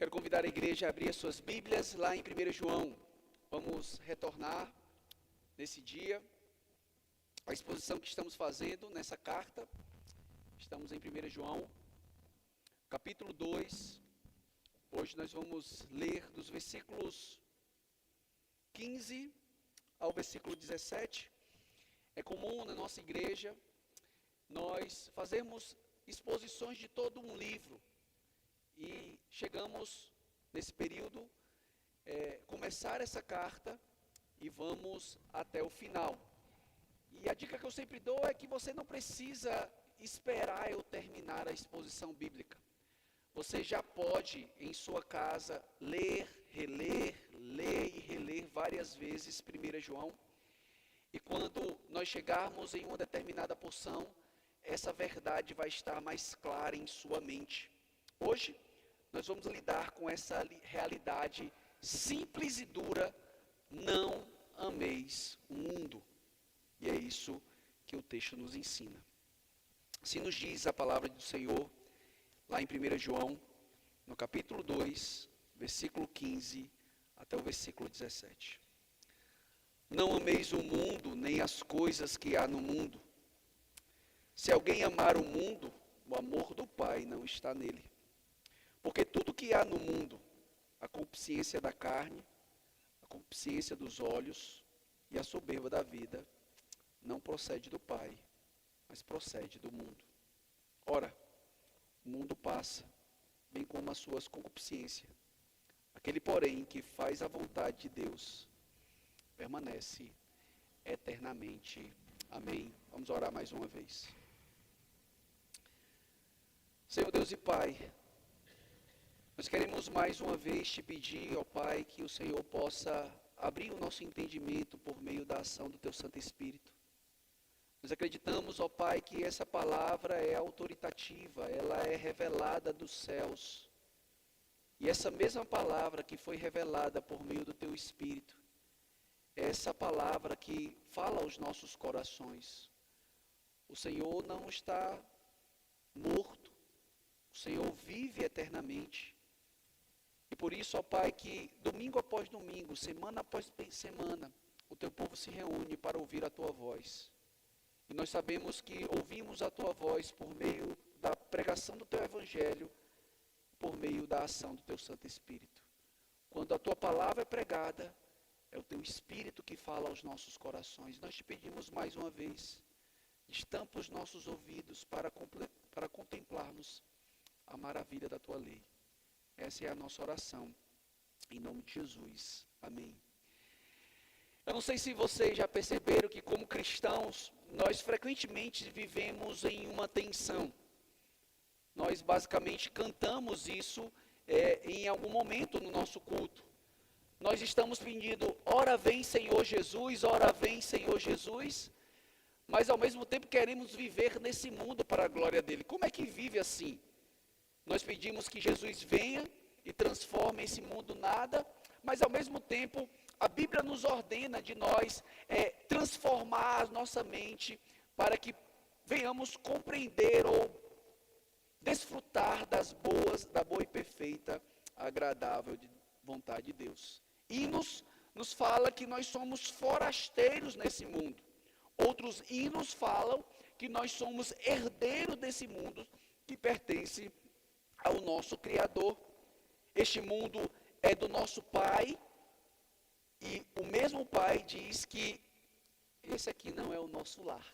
Quero convidar a igreja a abrir as suas Bíblias lá em 1 João. Vamos retornar nesse dia a exposição que estamos fazendo nessa carta. Estamos em 1 João, capítulo 2. Hoje nós vamos ler dos versículos 15 ao versículo 17. É comum na nossa igreja nós fazermos exposições de todo um livro. E chegamos nesse período, começar essa carta e vamos até o final. E a dica que eu sempre dou é que você não precisa esperar eu terminar a exposição bíblica. Você já pode, em sua casa, ler e reler várias vezes 1 João. E quando nós chegarmos em uma determinada porção, essa verdade vai estar mais clara em sua mente. Hoje, nós vamos lidar com essa realidade simples e dura: não ameis o mundo. E é isso que o texto nos ensina. Assim nos diz a palavra do Senhor, lá em 1 João, no capítulo 2, versículo 15 até o versículo 17. Não ameis o mundo, nem as coisas que há no mundo. Se alguém amar o mundo, o amor do Pai não está nele. Porque tudo que há no mundo, a concupiscência da carne, a concupiscência dos olhos e a soberba da vida, não procede do Pai, mas procede do mundo. Ora, o mundo passa, bem como as suas concupiscências. Aquele, porém, que faz a vontade de Deus, permanece eternamente. Amém. Vamos orar mais uma vez. Senhor Deus e Pai, nós queremos mais uma vez te pedir, ó Pai, que o Senhor possa abrir o nosso entendimento por meio da ação do Teu Santo Espírito. Nós acreditamos, ó Pai, que essa palavra é autoritativa, ela é revelada dos céus. E essa mesma palavra que foi revelada por meio do Teu Espírito, é essa palavra que fala aos nossos corações. O Senhor não está morto, o Senhor vive eternamente. E por isso, ó Pai, que domingo após domingo, semana após semana, o Teu povo se reúne para ouvir a Tua voz. E nós sabemos que ouvimos a Tua voz por meio da pregação do Teu Evangelho, por meio da ação do Teu Santo Espírito. Quando a Tua palavra é pregada, é o Teu Espírito que fala aos nossos corações. Nós te pedimos mais uma vez, estampa os nossos ouvidos para contemplarmos a maravilha da Tua lei. Essa é a nossa oração, em nome de Jesus. Amém. Eu não sei se vocês já perceberam que, como cristãos, nós frequentemente vivemos em uma tensão. Nós basicamente cantamos isso em algum momento no nosso culto. Nós estamos pedindo, ora vem Senhor Jesus, ora vem Senhor Jesus, mas ao mesmo tempo queremos viver nesse mundo para a glória dele. Como é que vive assim? Nós pedimos que Jesus venha e transforme esse mundo nada, mas ao mesmo tempo a Bíblia nos ordena de nós transformar a nossa mente para que venhamos compreender ou desfrutar da boa e perfeita, agradável vontade de Deus. Hinos nos fala que nós somos forasteiros nesse mundo. Outros hinos falam que nós somos herdeiros desse mundo que pertence ao nosso Criador. Este mundo é do nosso Pai, e o mesmo Pai diz que esse aqui não é o nosso lar.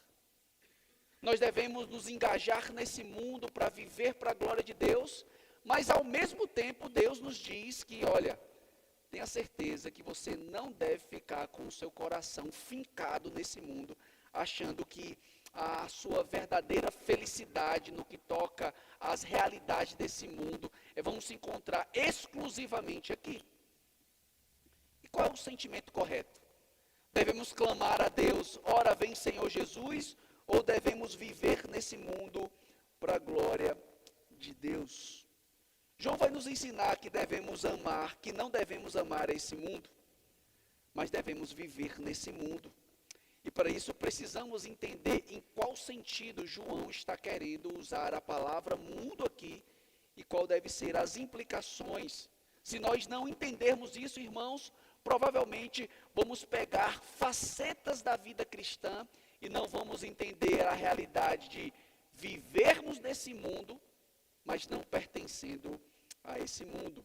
Nós devemos nos engajar nesse mundo para viver para a glória de Deus, mas ao mesmo tempo Deus nos diz que, olha, tenha certeza que você não deve ficar com o seu coração fincado nesse mundo, achando que a sua verdadeira felicidade no que toca às realidades desse mundo vão se encontrar exclusivamente aqui. E qual é o sentimento correto? Devemos clamar a Deus, ora vem Senhor Jesus, ou devemos viver nesse mundo para a glória de Deus? João vai nos ensinar que devemos amar, que não devemos amar esse mundo, mas devemos viver nesse mundo. E para isso precisamos entender em qual sentido João está querendo usar a palavra mundo aqui e qual deve ser as implicações Se nós não entendermos isso, irmãos, provavelmente vamos pegar facetas da vida cristã e não vamos entender a realidade de vivermos nesse mundo, mas não pertencendo a esse mundo.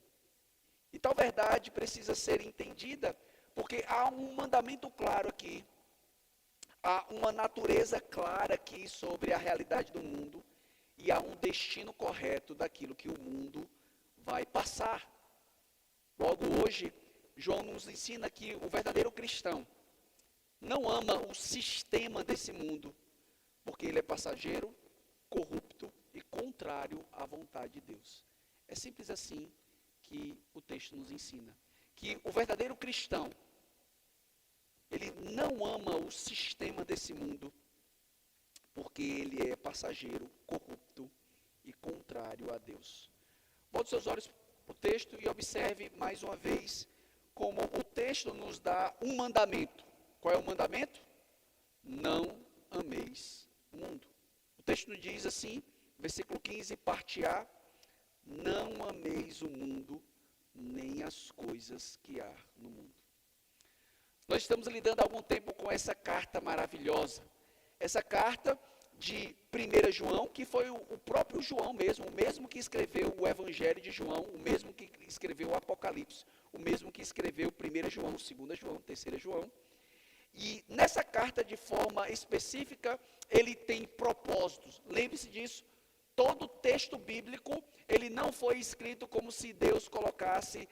E tal verdade precisa ser entendida, porque há um mandamento claro aqui, há uma natureza clara aqui sobre a realidade do mundo, e há um destino correto daquilo que o mundo vai passar. Logo hoje, João nos ensina que o verdadeiro cristão não ama o sistema desse mundo, porque ele é passageiro, corrupto e contrário à vontade de Deus. É simples assim que o texto nos ensina. Que o verdadeiro cristão, ele não ama o sistema desse mundo, porque ele é passageiro, corrupto e contrário a Deus. Bote seus olhos para o texto e observe mais uma vez como o texto nos dá um mandamento. Qual é o mandamento? Não ameis o mundo. O texto nos diz assim, versículo 15, parte A, não ameis o mundo, nem as coisas que há no mundo. Nós estamos lidando há algum tempo com essa carta maravilhosa. Essa carta de 1 João, que foi o próprio João mesmo, o mesmo que escreveu o Evangelho de João, o mesmo que escreveu o Apocalipse, o mesmo que escreveu 1 João, 2 João, 3 João. E nessa carta, de forma específica, ele tem propósitos. Lembre-se disso. Todo texto bíblico, ele não foi escrito como se Deus colocasse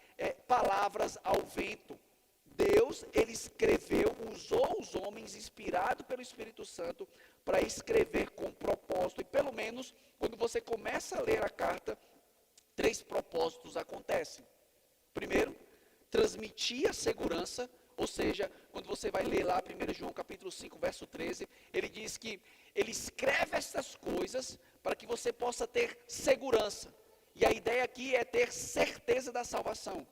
palavras ao vento. Deus, ele escreveu, usou os homens, inspirado pelo Espírito Santo, para escrever com propósito. E pelo menos, quando você começa a ler a carta, 3 propósitos acontecem. Primeiro, transmitir a segurança, ou seja, quando você vai ler lá 1 João capítulo 5, verso 13, ele diz que ele escreve essas coisas para que você possa ter segurança. E a ideia aqui é ter certeza da salvação.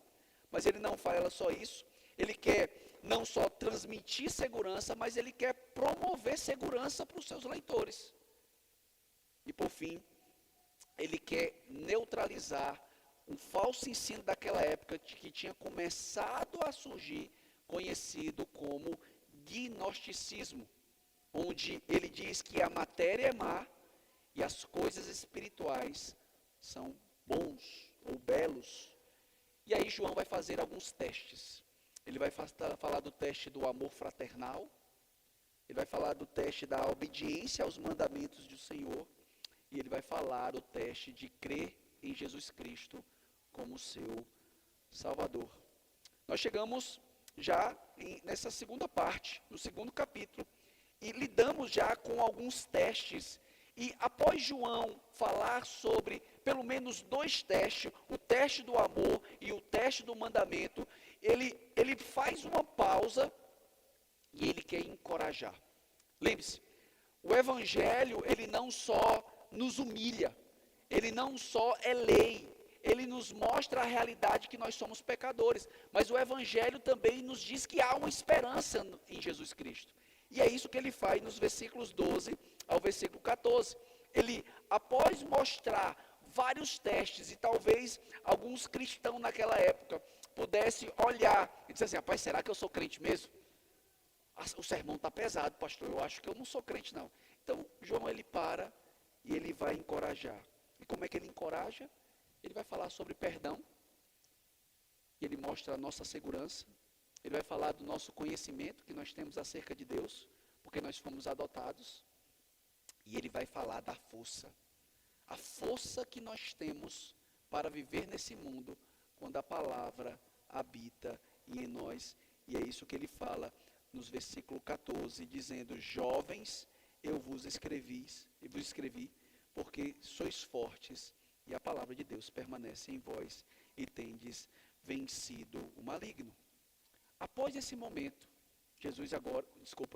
Mas ele não fala só isso. Ele quer não só transmitir segurança, mas ele quer promover segurança para os seus leitores. E por fim, ele quer neutralizar um falso ensino daquela época que tinha começado a surgir, conhecido como gnosticismo, onde ele diz que a matéria é má e as coisas espirituais são bons ou belos. E aí João vai fazer alguns testes. Ele vai falar do teste do amor fraternal, ele vai falar do teste da obediência aos mandamentos do Senhor, e ele vai falar o teste de crer em Jesus Cristo como seu Salvador. Nós chegamos já nessa segunda parte, no segundo capítulo, e lidamos já com alguns testes. E após João falar sobre pelo menos 2 testes, o teste do amor e o teste do mandamento, ele faz uma pausa e ele quer encorajar. Lembre-se, o Evangelho, ele não só nos humilha, ele não só é lei, ele nos mostra a realidade que nós somos pecadores, mas o Evangelho também nos diz que há uma esperança em Jesus Cristo. E é isso que ele faz nos versículos 12 ao versículo 14. Ele, após mostrar vários testes, e talvez alguns cristãos naquela época pudessem olhar e dizer assim, rapaz, será que eu sou crente mesmo? O sermão está pesado, pastor, eu acho que eu não sou crente não. Então, João, ele para e ele vai encorajar. E como é que ele encoraja? Ele vai falar sobre perdão, ele mostra a nossa segurança, ele vai falar do nosso conhecimento que nós temos acerca de Deus, porque nós fomos adotados, e ele vai falar da força, a força que nós temos para viver nesse mundo, quando a palavra habita em nós, e é isso que ele fala nos versículos 14, dizendo, jovens, eu vos escrevi, porque sois fortes, e a palavra de Deus permanece em vós, e tendes vencido o maligno. Após esse momento,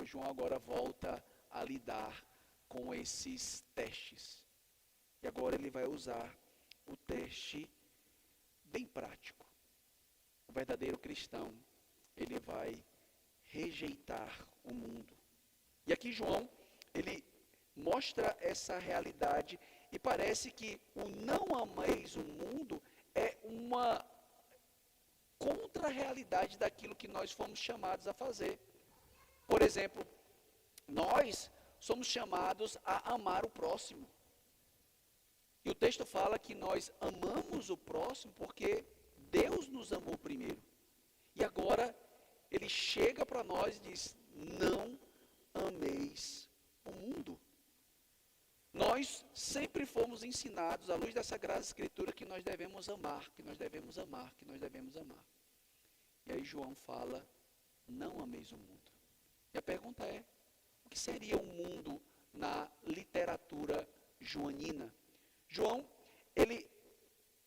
João agora volta a lidar com esses testes. E agora ele vai usar o teste bem prático. O verdadeiro cristão, ele vai rejeitar o mundo. E aqui João, ele mostra essa realidade e parece que o não ameis o mundo é outra realidade daquilo que nós fomos chamados a fazer. Por exemplo, nós somos chamados a amar o próximo. E o texto fala que nós amamos o próximo porque Deus nos amou primeiro. E agora ele chega para nós e diz: não ameis o mundo. Nós sempre fomos ensinados, à luz da Sagrada Escritura, que nós devemos amar, que nós devemos amar, que nós devemos amar. E aí João fala: não ameis o mundo. E a pergunta é: o que seria o mundo na literatura joanina? João, ele,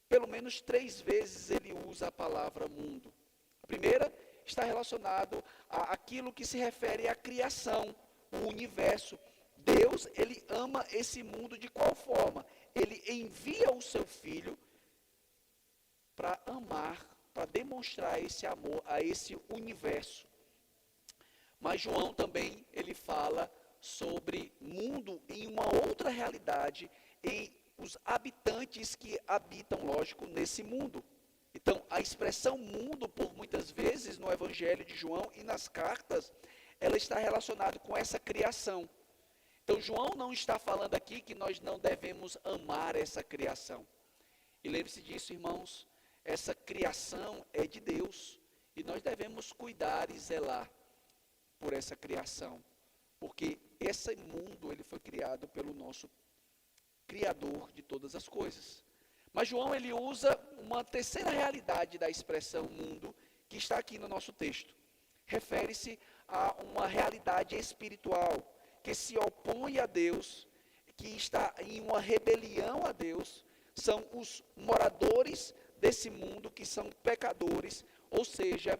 pelo menos 3 vezes, ele usa a palavra mundo. A primeira está relacionado àquilo que se refere à criação, o universo. Deus, ele ama esse mundo de qual forma? Ele envia o seu Filho para amar, para demonstrar esse amor a esse universo. Mas João também, ele fala sobre mundo em uma outra realidade, em os habitantes que habitam, lógico, nesse mundo. Então, a expressão mundo, por muitas vezes, no Evangelho de João e nas cartas, ela está relacionada com essa criação. Então, João não está falando aqui que nós não devemos amar essa criação. E lembre-se disso, irmãos, essa criação é de Deus. E nós devemos cuidar e zelar por essa criação. Porque esse mundo, ele foi criado pelo nosso Criador de todas as coisas. Mas João, ele usa uma terceira realidade da expressão mundo, que está aqui no nosso texto. Refere-se a uma realidade espiritual, que se opõe a Deus, que está em uma rebelião a Deus, são os moradores desse mundo que são pecadores, ou seja,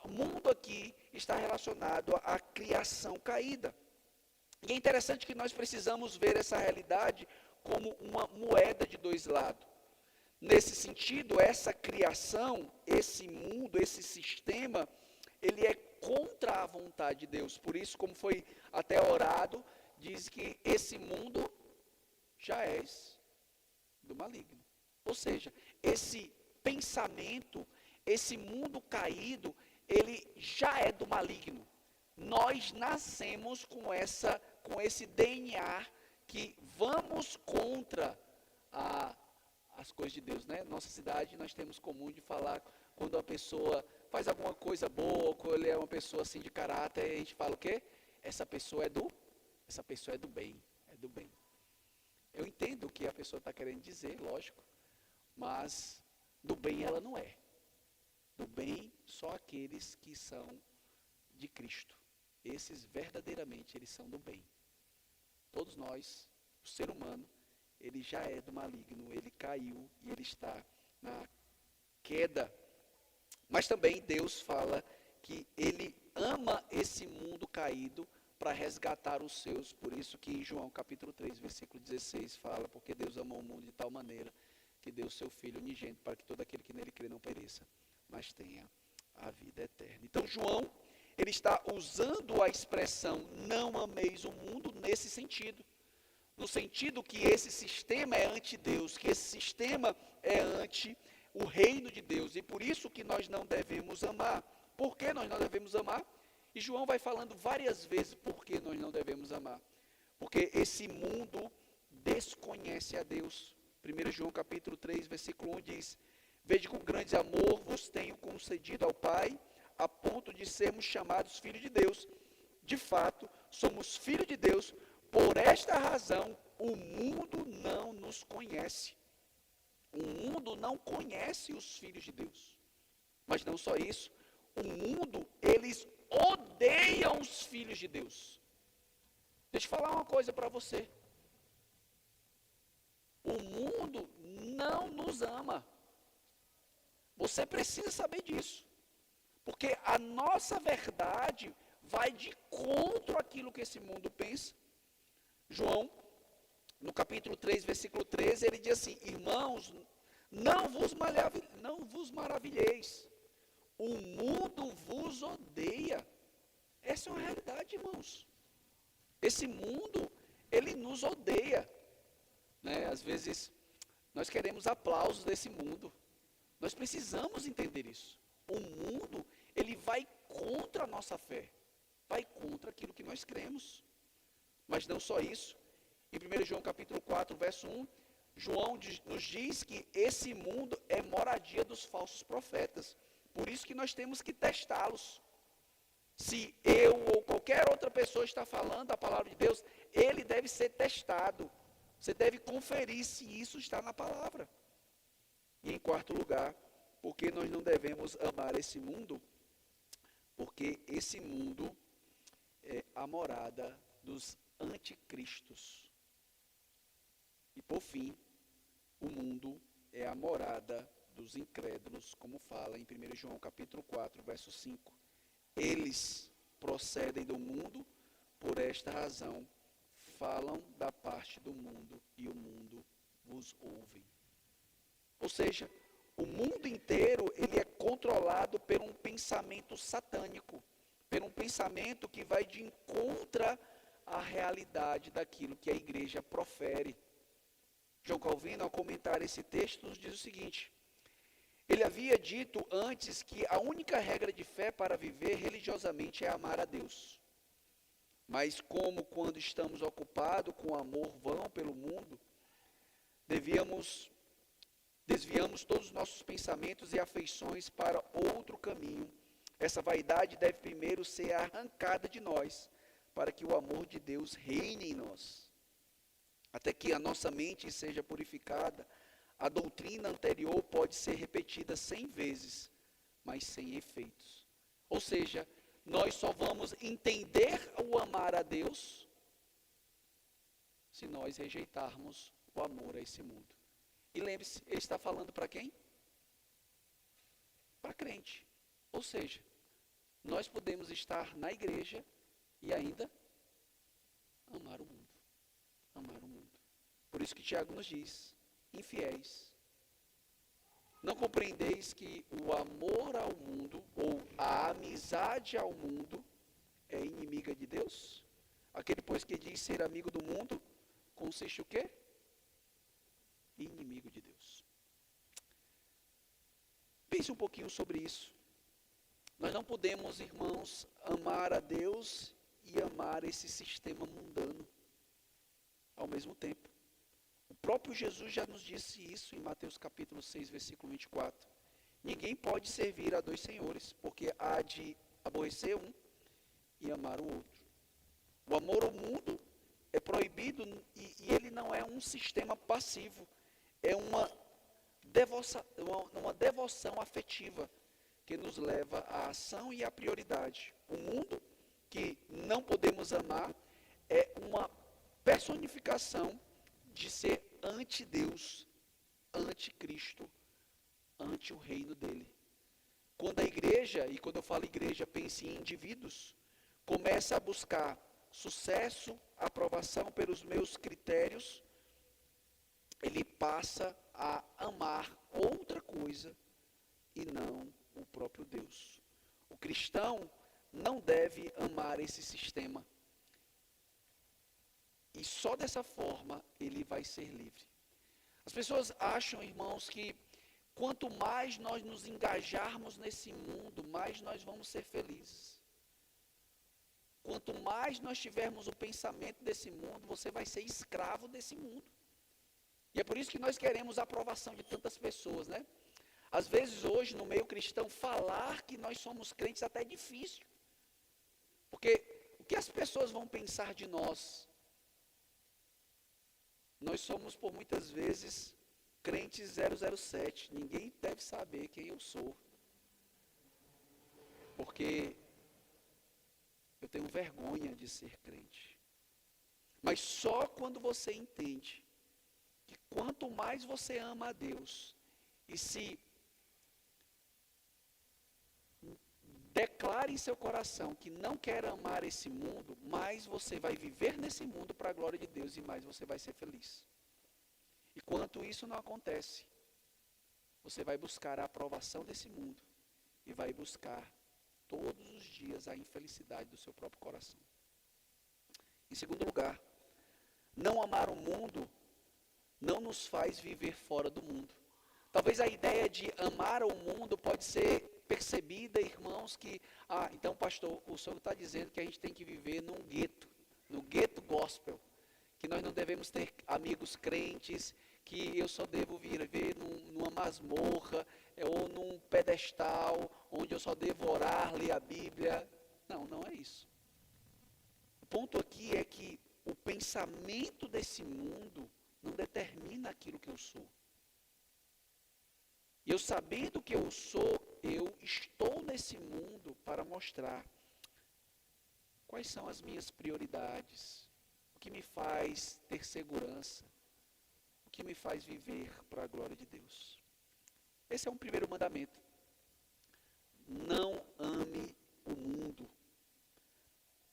o mundo aqui está relacionado à criação caída. E é interessante que nós precisamos ver essa realidade como uma moeda de 2 lados. Nesse sentido, essa criação, esse mundo, esse sistema, ele é contra a vontade de Deus. Por isso, como foi até orado, diz que esse mundo já é do maligno. Ou seja, esse pensamento, esse mundo caído, ele já é do maligno. Nós nascemos com esse DNA que vamos contra as coisas de Deus, né? Nossa cidade, nós temos comum de falar quando a pessoa faz alguma coisa boa, quando ele é uma pessoa assim de caráter, a gente fala o quê? Essa pessoa é do bem, é do bem. Eu entendo o que a pessoa está querendo dizer, lógico, mas do bem ela não é. Do bem só aqueles que são de Cristo. Esses verdadeiramente, eles são do bem. Todos nós, o ser humano, ele já é do maligno, ele caiu e ele está na queda. Mas também Deus fala que ele ama esse mundo caído para resgatar os seus. Por isso que em João capítulo 3, versículo 16 fala: porque Deus amou o mundo de tal maneira que deu o seu Filho unigênito para que todo aquele que nele crê não pereça, mas tenha a vida eterna. Então João, ele está usando a expressão não ameis o mundo nesse sentido. No sentido que esse sistema é anti-Deus, que esse sistema é anti o reino de Deus. E por isso que nós não devemos amar. Por que nós não devemos amar? E João vai falando várias vezes por que nós não devemos amar. Porque esse mundo desconhece a Deus. 1 João capítulo 3, versículo 1 diz: vede com grande amor vos tenho concedido ao Pai, a ponto de sermos chamados filhos de Deus. De fato, somos filhos de Deus. Por esta razão, o mundo não nos conhece. O mundo não conhece os filhos de Deus. Mas não só isso, o mundo, eles odeiam os filhos de Deus. Deixa eu falar uma coisa para você. O mundo não nos ama. Você precisa saber disso. Porque a nossa verdade vai de contra aquilo que esse mundo pensa. João, no capítulo 3, versículo 13, ele diz assim: irmãos, não vos maravilheis, o mundo vos odeia. Essa é uma realidade, irmãos. Esse mundo, ele nos odeia. Né? Às vezes, nós queremos aplausos desse mundo. Nós precisamos entender isso. O mundo, ele vai contra a nossa fé, vai contra aquilo que nós cremos. Mas não só isso. Em 1 João capítulo 4, verso 1, João nos diz que esse mundo é moradia dos falsos profetas. Por isso que nós temos que testá-los. Se eu ou qualquer outra pessoa está falando a palavra de Deus, ele deve ser testado. Você deve conferir se isso está na palavra. E em quarto lugar, porque nós não devemos amar esse mundo? Porque esse mundo é a morada dos anticristos. E por fim, o mundo é a morada dos incrédulos, como fala em 1 João capítulo 4, verso 5. Eles procedem do mundo, por esta razão, falam da parte do mundo e o mundo vos ouve. Ou seja, o mundo inteiro ele é controlado por um pensamento satânico, por um pensamento que vai de encontro à realidade daquilo que a igreja profere. João Calvino, ao comentar esse texto, nos diz o seguinte: ele havia dito antes que a única regra de fé para viver religiosamente é amar a Deus. Mas como quando estamos ocupados com amor vão pelo mundo, desviamos todos os nossos pensamentos e afeições para outro caminho. Essa vaidade deve primeiro ser arrancada de nós, para que o amor de Deus reine em nós. Até que a nossa mente seja purificada, a doutrina anterior pode ser repetida 100 vezes, mas sem efeitos. Ou seja, nós só vamos entender o amar a Deus se nós rejeitarmos o amor a esse mundo. E lembre-se, ele está falando para quem? Para crente. Ou seja, nós podemos estar na igreja e ainda amar o mundo. Amar o mundo. Por isso que Tiago nos diz: infiéis, não compreendeis que o amor ao mundo, ou a amizade ao mundo, é inimiga de Deus? Aquele, pois, que diz ser amigo do mundo, consiste o quê? Inimigo de Deus. Pense um pouquinho sobre isso. Nós não podemos, irmãos, amar a Deus e amar esse sistema mundano ao mesmo tempo. O próprio Jesus já nos disse isso em Mateus capítulo 6, versículo 24. Ninguém pode servir a dois senhores, porque há de aborrecer um e amar o outro. O amor ao mundo é proibido e ele não é um sistema passivo. É uma devoção afetiva que nos leva à ação e à prioridade. O mundo que não podemos amar é uma personificação de ser anti-Deus, anti-Cristo, ante o reino dele. Quando a igreja, e quando eu falo igreja, pense em indivíduos, começa a buscar sucesso, aprovação pelos meus critérios, ele passa a amar outra coisa e não o próprio Deus. O cristão não deve amar esse sistema. E só dessa forma ele vai ser livre. As pessoas acham, irmãos, que quanto mais nós nos engajarmos nesse mundo, mais nós vamos ser felizes. Quanto mais nós tivermos o pensamento desse mundo, você vai ser escravo desse mundo. E é por isso que nós queremos a aprovação de tantas pessoas, né? Às vezes hoje, no meio cristão, falar que nós somos crentes até é difícil. Porque o que as pessoas vão pensar de nós? Nós somos, por muitas vezes, crentes 007. Ninguém deve saber quem eu sou. Porque eu tenho vergonha de ser crente. Mas só quando você entende que quanto mais você ama a Deus e se declare em seu coração que não quer amar esse mundo, mais você vai viver nesse mundo para a glória de Deus e mais você vai ser feliz. E quanto isso não acontece, você vai buscar a aprovação desse mundo e vai buscar todos os dias a infelicidade do seu próprio coração. Em segundo lugar, não amar o mundo não nos faz viver fora do mundo. Talvez a ideia de amar o mundo pode ser percebida, irmãos, que, então pastor, o senhor está dizendo que a gente tem que viver num gueto, no gueto gospel, que nós não devemos ter amigos crentes, que eu só devo viver numa masmorra, ou num pedestal, onde eu só devo orar, ler a Bíblia. Não, não é isso. O ponto aqui é que o pensamento desse mundo não determina aquilo que eu sou. E eu sabendo que eu sou, eu estou nesse mundo para mostrar quais são as minhas prioridades, o que me faz ter segurança, o que me faz viver para a glória de Deus. Esse é um primeiro mandamento. Não ame o mundo.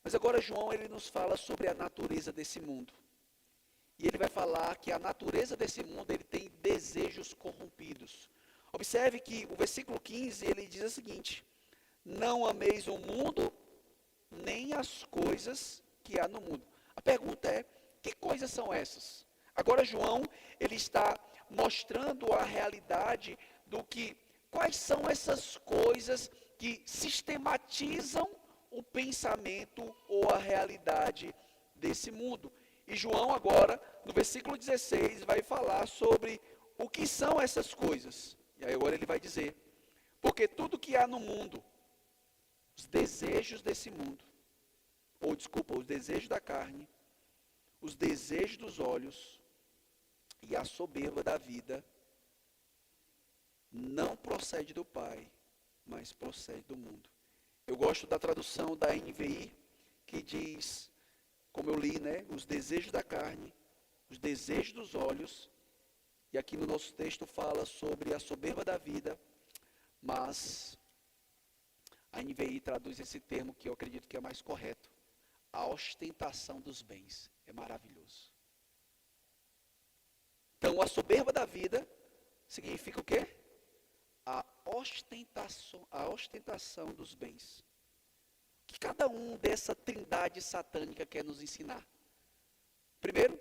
Mas agora João ele nos fala sobre a natureza desse mundo. E ele vai falar que a natureza desse mundo ele tem desejos corrompidos. Observe que o versículo 15 ele diz o seguinte: não ameis o mundo, nem as coisas que há no mundo. A pergunta é, que coisas são essas? Agora João ele está mostrando a realidade do que, quais são essas coisas que sistematizam o pensamento ou a realidade desse mundo. E João agora, no versículo 16, vai falar sobre o que são essas coisas. E aí agora ele vai dizer, porque tudo que há no mundo, os desejos desse mundo, ou desculpa, os desejos da carne, os desejos dos olhos e a soberba da vida, não procede do Pai, mas procede do mundo. Eu gosto da tradução da NVI, que diz, como eu li, né, os desejos da carne, os desejos dos olhos, e aqui no nosso texto fala sobre a soberba da vida, mas a NVI traduz esse termo que eu acredito que é mais correto, a ostentação dos bens. É maravilhoso. Então, a soberba da vida significa o quê? A ostentação dos bens. O que cada um dessa trindade satânica quer nos ensinar? Primeiro,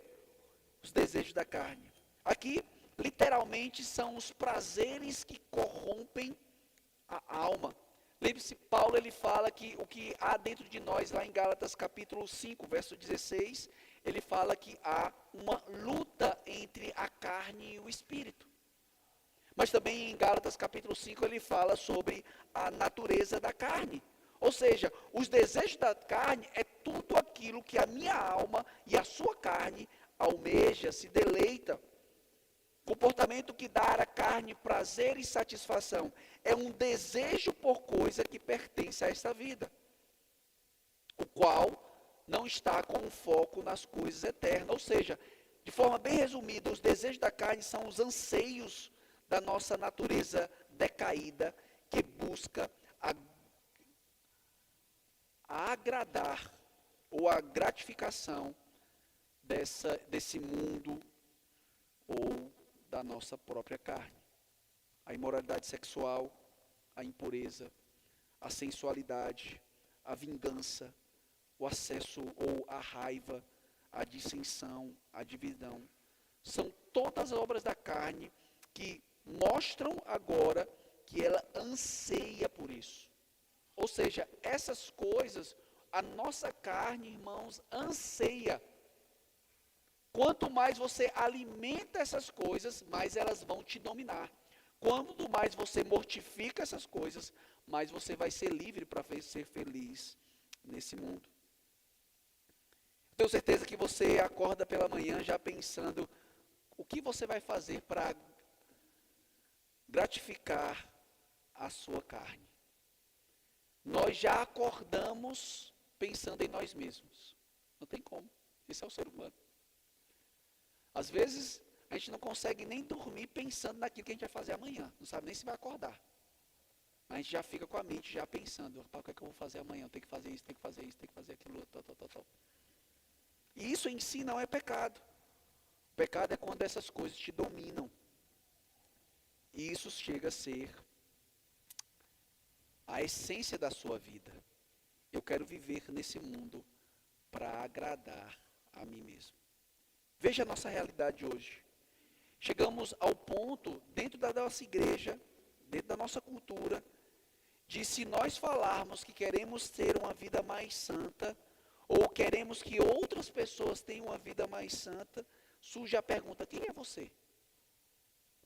os desejos da carne. Aqui, literalmente, são os prazeres que corrompem a alma. Lembre-se, Paulo ele fala que o que há dentro de nós, lá em Gálatas capítulo 5, verso 16, ele fala que há uma luta entre a carne e o espírito. Mas também em Gálatas capítulo 5 ele fala sobre a natureza da carne. Ou seja, os desejos da carne é tudo aquilo que a minha alma e a sua carne almeja, se deleita. Comportamento que dá à carne prazer e satisfação é um desejo por coisa que pertence a esta vida, o qual não está com foco nas coisas eternas. Ou seja, de forma bem resumida, os desejos da carne são os anseios da nossa natureza decaída, que busca a agradar ou a gratificação desse mundo ou da nossa própria carne. A imoralidade sexual, a impureza, a sensualidade, a vingança, o acesso ou a raiva, a dissensão, a divisão. São todas obras da carne que mostram agora que ela anseia por isso. Ou seja, essas coisas, a nossa carne, irmãos, anseia. Quanto mais você alimenta essas coisas, mais elas vão te dominar. Quanto mais você mortifica essas coisas, mais você vai ser livre para ser feliz nesse mundo. Tenho certeza que você acorda pela manhã já pensando o que você vai fazer para gratificar a sua carne. Nós já acordamos pensando em nós mesmos. Não tem como. Esse é o ser humano. Às vezes, a gente não consegue nem dormir pensando naquilo que a gente vai fazer amanhã. Não sabe nem se vai acordar. Mas a gente já fica com a mente já pensando, o que é que eu vou fazer amanhã? Eu tenho que fazer isso, tenho que fazer isso, tenho que fazer aquilo, tal. E isso em si não é pecado. O pecado é quando essas coisas te dominam. E isso chega a ser a essência da sua vida. Eu quero viver nesse mundo para agradar a mim mesmo. Veja a nossa realidade hoje. Chegamos ao ponto, dentro da nossa igreja, dentro da nossa cultura, de se nós falarmos que queremos ter uma vida mais santa, ou queremos que outras pessoas tenham uma vida mais santa, surge a pergunta: quem é você?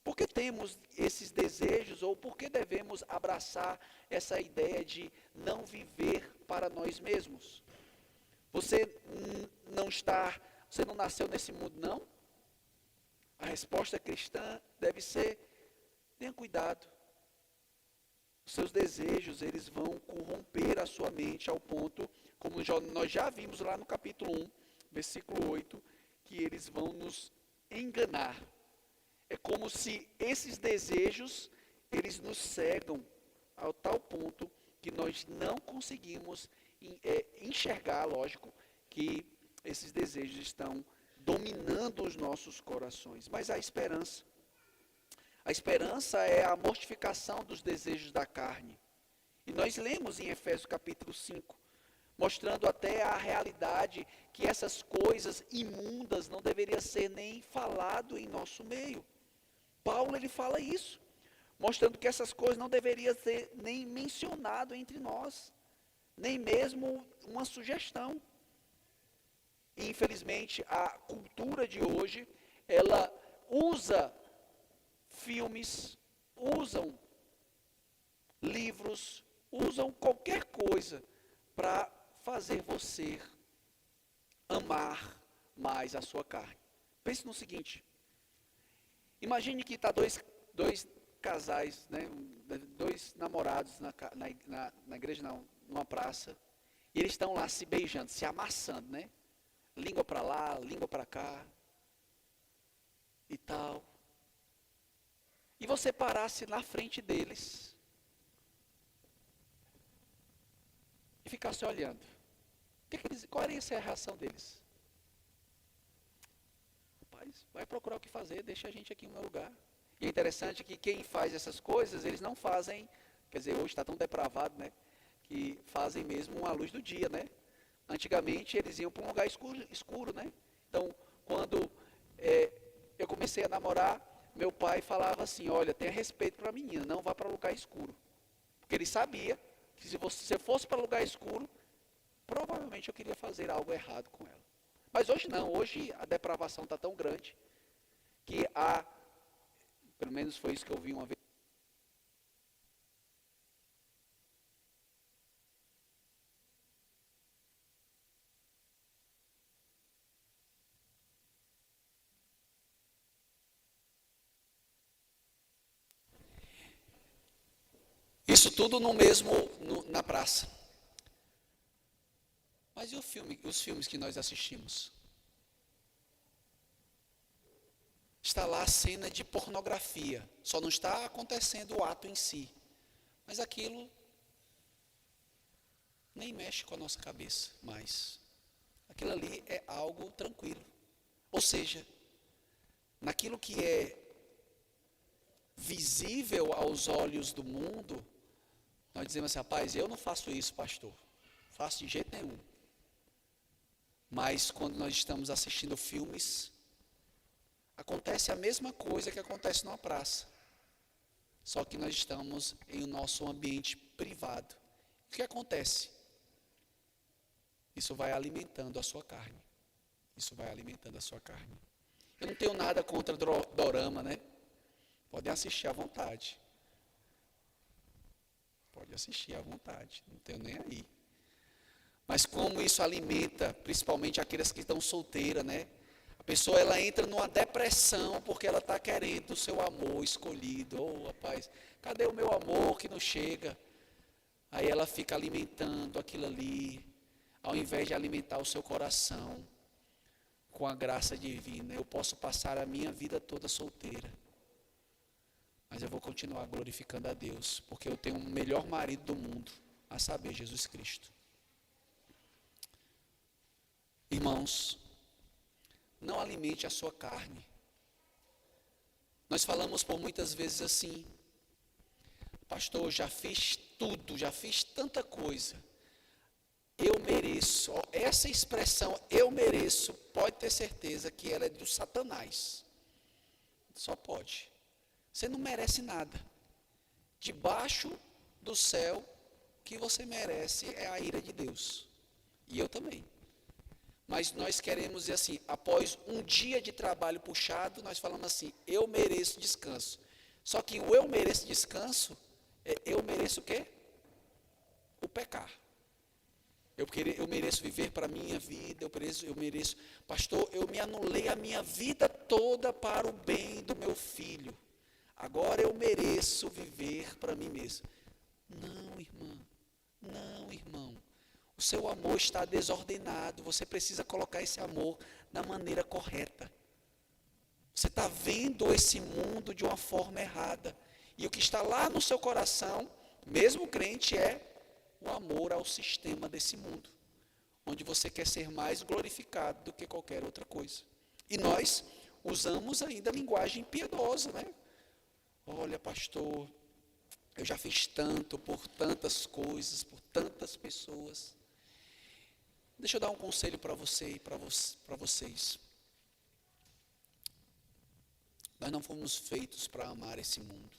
Por que temos esses desejos, ou por que devemos abraçar essa ideia de não viver para nós mesmos? Você você não nasceu nesse mundo, não? A resposta cristã deve ser: tenha cuidado. Os seus desejos, eles vão corromper a sua mente ao ponto, como nós já vimos lá no capítulo 1, versículo 8, que eles vão nos enganar. É como se esses desejos, eles nos cegam ao tal ponto que nós não conseguimos enxergar, lógico, que esses desejos estão dominando os nossos corações. Mas há esperança. A esperança é a mortificação dos desejos da carne. E nós lemos em Efésios capítulo 5, mostrando até a realidade que essas coisas imundas não deveriam ser nem falado em nosso meio. Paulo, ele fala isso, mostrando que essas coisas não deveriam ser nem mencionado entre nós, nem mesmo uma sugestão. E, infelizmente, a cultura de hoje, ela usa filmes, usam livros, usam qualquer coisa para fazer você amar mais a sua carne. Pense no seguinte: imagine que está dois casais, né, dois namorados na igreja, não, numa praça, e eles estão lá se beijando, se amassando, né? Língua para lá, língua para cá, e tal. E você parasse na frente deles e ficasse olhando. Qual iria ser a reação deles? Rapaz, vai procurar o que fazer, deixa a gente aqui no meu lugar. E é interessante que quem faz essas coisas, eles não fazem, quer dizer, hoje está tão depravado, né? Que fazem mesmo à luz do dia, né? Antigamente eles iam para um lugar escuro, né? Então, quando eu comecei a namorar, meu pai falava assim: olha, tenha respeito para a menina, não vá para lugar escuro. Porque ele sabia que se você fosse para lugar escuro, provavelmente eu queria fazer algo errado com ela. Mas hoje não, hoje a depravação está tão grande que pelo menos foi isso que eu vi uma vez. Isso tudo na praça. Mas e os filmes que nós assistimos? Está lá a cena de pornografia. Só não está acontecendo o ato em si. Mas aquilo nem mexe com a nossa cabeça mais. Aquilo ali é algo tranquilo. Ou seja, naquilo que é visível aos olhos do mundo, nós dizemos assim: rapaz, eu não faço isso, pastor. Não faço de jeito nenhum. Mas quando nós estamos assistindo filmes, acontece a mesma coisa que acontece numa praça. Só que nós estamos em o nosso ambiente privado. O que acontece? Isso vai alimentando a sua carne. Isso vai alimentando a sua carne. Eu não tenho nada contra dorama, né? Podem assistir à vontade. Pode assistir à vontade. Não tenho nem aí. Mas como isso alimenta, principalmente aquelas que estão solteiras, né? A pessoa, ela entra numa depressão porque ela está querendo o seu amor escolhido. Oh, rapaz, cadê o meu amor que não chega? Aí ela fica alimentando aquilo ali, ao invés de alimentar o seu coração com a graça divina. Eu posso passar a minha vida toda solteira, mas eu vou continuar glorificando a Deus, porque eu tenho o melhor marido do mundo, a saber, Jesus Cristo. Irmãos, não alimente a sua carne. Nós falamos por muitas vezes assim: pastor, já fiz tudo, já fiz tanta coisa, eu mereço. Essa expressão, eu mereço, pode ter certeza que ela é do Satanás. Só pode. Você não merece nada. Debaixo do céu que você merece é a ira de Deus. E eu também. Mas nós queremos dizer assim, após um dia de trabalho puxado, nós falamos assim, eu mereço descanso. Só que o eu mereço descanso, eu mereço o quê? O pecar. Eu mereço viver para a minha vida, eu mereço, pastor, eu me anulei a minha vida toda para o bem do meu filho. Agora eu mereço viver para mim mesmo. Não, irmã, não, irmão. O seu amor está desordenado, você precisa colocar esse amor da maneira correta. Você está vendo esse mundo de uma forma errada. E o que está lá no seu coração, mesmo crente, é o amor ao sistema desse mundo, onde você quer ser mais glorificado do que qualquer outra coisa. E nós usamos ainda a linguagem piedosa, né? Olha, pastor, eu já fiz tanto por tantas coisas, por tantas pessoas. Deixa eu dar um conselho para você e para vocês. Nós não fomos feitos para amar esse mundo.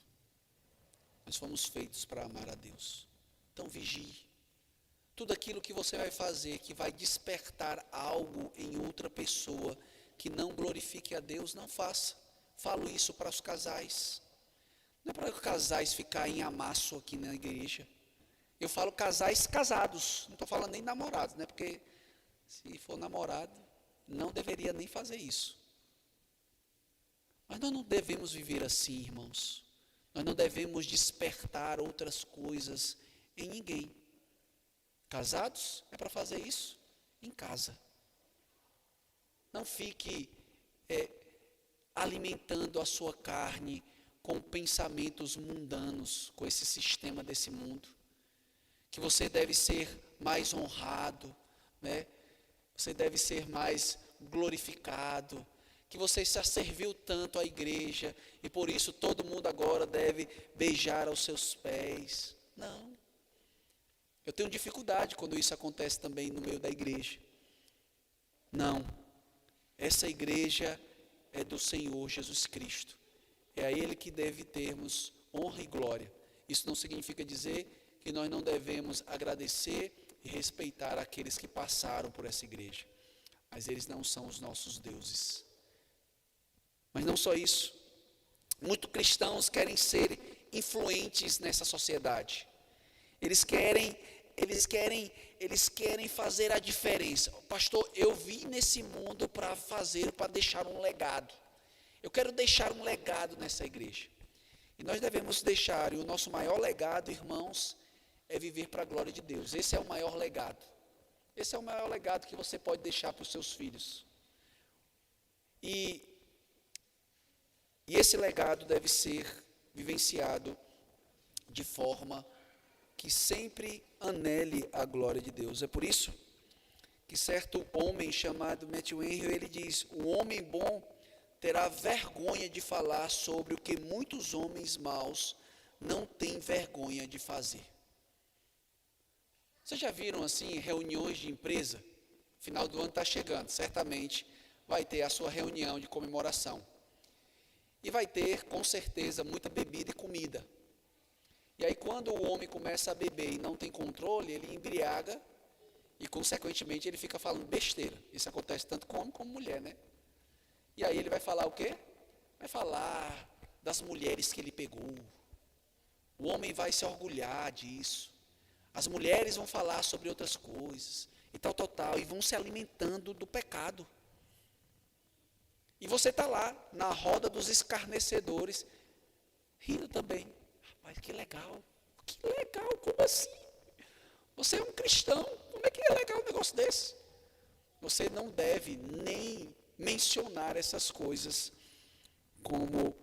Nós fomos feitos para amar a Deus. Então vigie. Tudo aquilo que você vai fazer, que vai despertar algo em outra pessoa, que não glorifique a Deus, não faça. Falo isso para os casais. Não é para os casais ficarem em amasso aqui na igreja. Eu falo casais casados, não estou falando nem namorados, né? Porque se for namorado, não deveria nem fazer isso. Mas nós não devemos viver assim, irmãos. Nós não devemos despertar outras coisas em ninguém. Casados é para fazer isso em casa. Não fique alimentando a sua carne com pensamentos mundanos, com esse sistema desse mundo. Que você deve ser mais honrado, né? Você deve ser mais glorificado, que você já serviu tanto à igreja e por isso todo mundo agora deve beijar aos seus pés. Não. Eu tenho dificuldade quando isso acontece também no meio da igreja. Não. Essa igreja é do Senhor Jesus Cristo. É a Ele que deve termos honra e glória. Isso não significa dizer que nós não devemos agradecer e respeitar aqueles que passaram por essa igreja. Mas eles não são os nossos deuses. Mas não só isso. Muitos cristãos querem ser influentes nessa sociedade. Eles querem fazer a diferença. Pastor, eu vim nesse mundo para deixar um legado. Eu quero deixar um legado nessa igreja. E nós devemos deixar, e o nosso maior legado, irmãos, é viver para a glória de Deus. Esse é o maior legado. Esse é o maior legado que você pode deixar para os seus filhos. E esse legado deve ser vivenciado de forma que sempre anele a glória de Deus. É por isso que certo homem chamado Matthew Henry, ele diz, o homem bom terá vergonha de falar sobre o que muitos homens maus não têm vergonha de fazer. Vocês já viram assim reuniões de empresa? Final do ano está chegando, certamente vai ter a sua reunião de comemoração. E vai ter, com certeza, muita bebida e comida. E aí quando o homem começa a beber e não tem controle, ele embriaga e consequentemente ele fica falando besteira. Isso acontece tanto com homem como mulher, né? E aí ele vai falar o quê? Vai falar das mulheres que ele pegou. O homem vai se orgulhar disso. As mulheres vão falar sobre outras coisas. E tal, e vão se alimentando do pecado. E você está lá, na roda dos escarnecedores, rindo também. Rapaz, que legal, como assim? Você é um cristão, como é que é legal um negócio desse? Você não deve nem mencionar essas coisas, como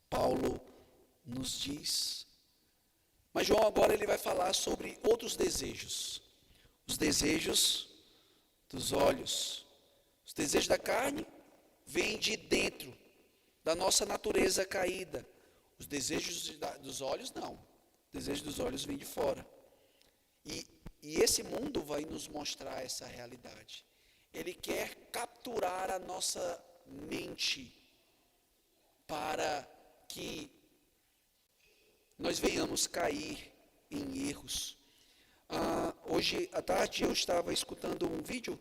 Paulo nos diz. Mas João agora ele vai falar sobre outros desejos. Os desejos dos olhos. Os desejos da carne vêm de dentro, da nossa natureza caída. Os desejos dos olhos não. Os desejos dos olhos vêm de fora. E esse mundo vai nos mostrar essa realidade. Ele quer capturar a nossa mente para que nós venhamos cair em erros. Hoje à tarde eu estava escutando um vídeo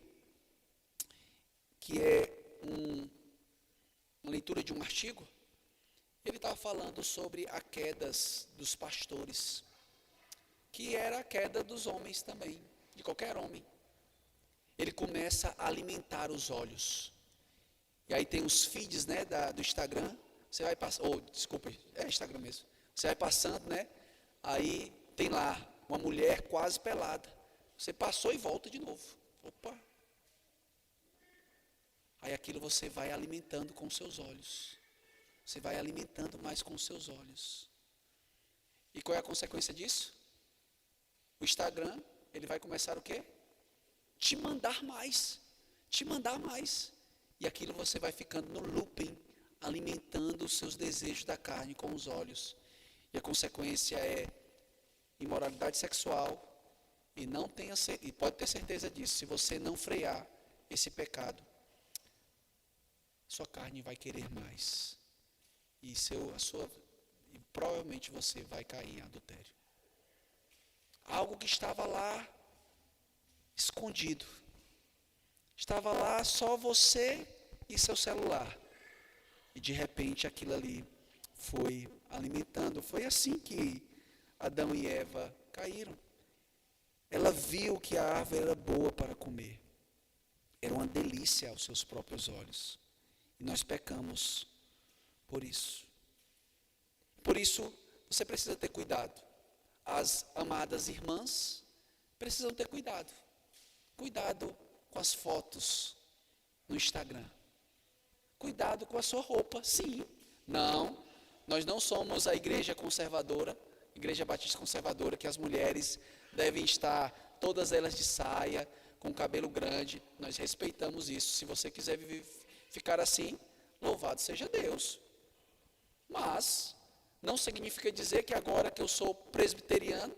que é uma leitura de um artigo. Ele estava falando sobre a queda dos pastores, que era a queda dos homens também, de qualquer homem. Ele começa a alimentar os olhos. E aí tem os feeds, né, do Instagram. Você vai passando, desculpa, é Instagram mesmo. Você vai passando, né? Aí tem lá uma mulher quase pelada. Você passou e volta de novo. Opa! Aí aquilo você vai alimentando com os seus olhos. Você vai alimentando mais com os seus olhos. E qual é a consequência disso? O Instagram, ele vai começar o quê? Te mandar mais. Te mandar mais. E aquilo você vai ficando no looping, alimentando os seus desejos da carne com os olhos. E a consequência é imoralidade sexual. E pode ter certeza disso, se você não frear esse pecado, sua carne vai querer mais. E provavelmente você vai cair em adultério. Algo que estava lá escondido. Estava lá só você e seu celular. E de repente aquilo ali foi alimentando. Foi assim que Adão e Eva caíram. Ela viu que a árvore era boa para comer. Era uma delícia aos seus próprios olhos. E nós pecamos por isso. Por isso, você precisa ter cuidado. As amadas irmãs precisam ter cuidado. Cuidado com as fotos no Instagram. Cuidado com a sua roupa, sim. Não, nós não somos a igreja conservadora, igreja batista conservadora, que as mulheres devem estar, todas elas de saia, com cabelo grande. Nós respeitamos isso. Se você quiser ficar assim, louvado seja Deus. Mas não significa dizer que agora que eu sou presbiteriano,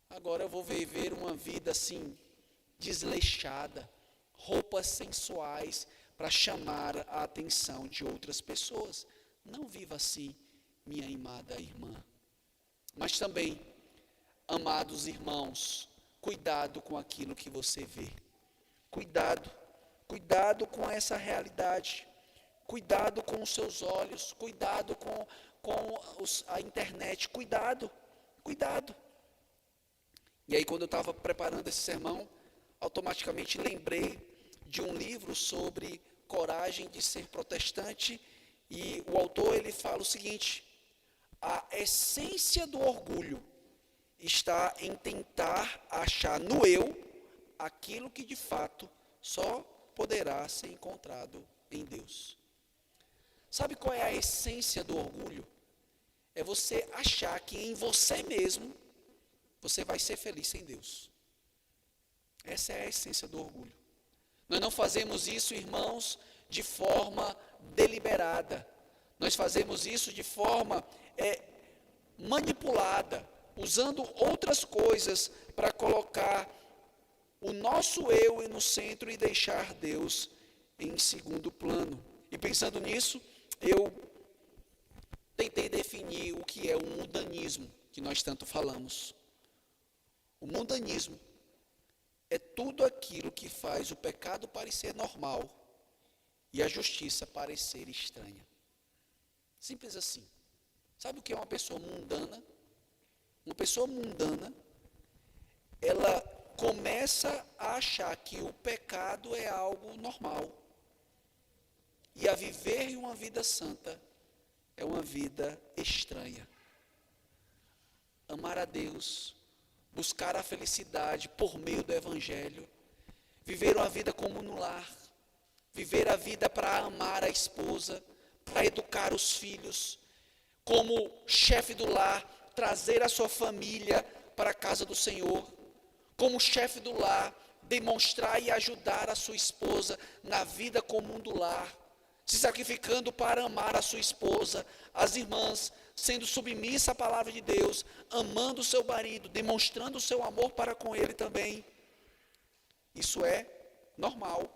agora eu vou viver uma vida assim, desleixada, roupas sensuais para chamar a atenção de outras pessoas. Não viva assim, minha amada irmã. Mas também, amados irmãos, cuidado com aquilo que você vê. Cuidado com essa realidade. Cuidado com os seus olhos. Cuidado com a internet. Cuidado. E aí, quando eu estava preparando esse sermão, automaticamente lembrei de um livro sobre coragem de ser protestante, e o autor ele fala o seguinte: a essência do orgulho está em tentar achar no eu aquilo que de fato só poderá ser encontrado em Deus. Sabe qual é a essência do orgulho? É você achar que em você mesmo você vai ser feliz sem Deus. Essa é a essência do orgulho. Nós não fazemos isso, irmãos, de forma deliberada. Nós fazemos isso de forma manipulada, usando outras coisas para colocar o nosso eu no centro e deixar Deus em segundo plano. E pensando nisso, eu tentei definir o que é o mundanismo, que nós tanto falamos. O mundanismo é tudo aquilo que faz o pecado parecer normal e a justiça parecer estranha. Simples assim. Sabe o que é uma pessoa mundana? Uma pessoa mundana, ela começa a achar que o pecado é algo normal. E a viver uma vida santa é uma vida estranha. Amar a Deus, buscar a felicidade por meio do Evangelho, viver uma vida como no lar, viver a vida para amar a esposa, para educar os filhos, como chefe do lar, trazer a sua família para a casa do Senhor, como chefe do lar, demonstrar e ajudar a sua esposa na vida comum do lar, se sacrificando para amar a sua esposa, as irmãs, sendo submissa à palavra de Deus, amando o seu marido, demonstrando o seu amor para com ele também. Isso é normal.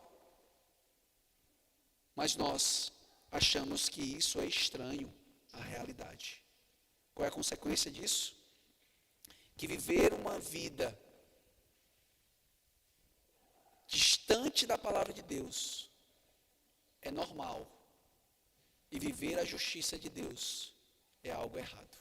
Mas nós achamos que isso é estranho à realidade. Qual é a consequência disso? que viver uma vida distante da palavra de Deus é normal e viver a justiça de Deus é algo errado.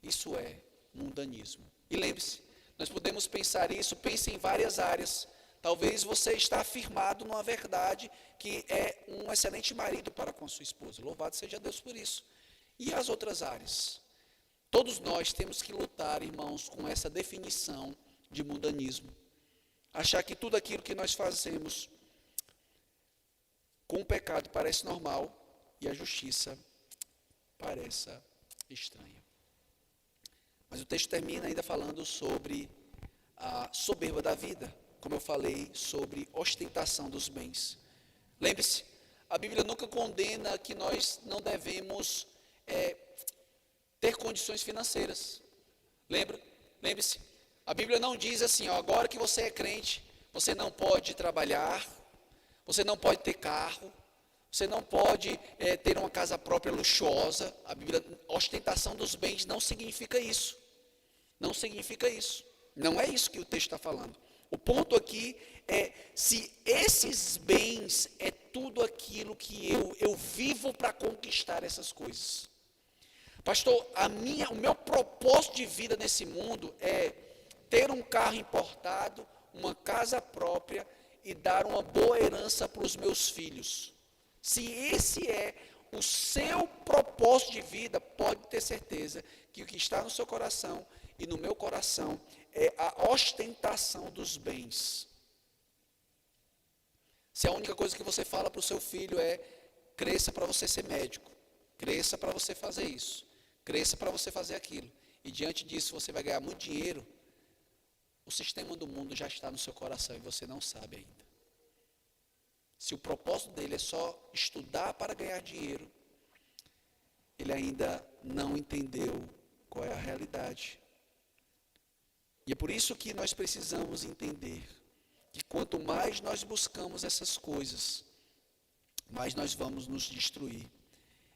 Isso é mundanismo. E lembre-se, nós podemos pensar isso, pense em várias áreas. Talvez você está afirmado numa verdade que é um excelente marido para com sua esposa. Louvado seja Deus por isso. E as outras áreas? Todos nós temos que lutar, irmãos, com essa definição de mundanismo. Achar que tudo aquilo que nós fazemos com o pecado parece normal e a justiça parece estranha. Mas o texto termina ainda falando sobre a soberba da vida, como eu falei, sobre ostentação dos bens. Lembre-se, a Bíblia nunca condena que nós não devemos ter condições financeiras. Lembre-se, a Bíblia não diz assim, ó, agora que você é crente, você não pode trabalhar, você não pode ter carro, você não pode ter uma casa própria luxuosa. A Bíblia, ostentação dos bens não significa isso. Não significa isso. Não é isso que o texto está falando. O ponto aqui é se esses bens é tudo aquilo que eu vivo para conquistar essas coisas. Pastor, o meu propósito de vida nesse mundo é ter um carro importado, uma casa própria e dar uma boa herança para os meus filhos. Se esse é o seu propósito de vida, pode ter certeza que o que está no seu coração e no meu coração é a ostentação dos bens. Se a única coisa que você fala para o seu filho é cresça para você ser médico, cresça para você fazer isso, cresça para você fazer aquilo, e diante disso você vai ganhar muito dinheiro, o sistema do mundo já está no seu coração e você não sabe ainda. Se o propósito dele é só estudar para ganhar dinheiro, ele ainda não entendeu qual é a realidade. E é por isso que nós precisamos entender que quanto mais nós buscamos essas coisas, mais nós vamos nos destruir.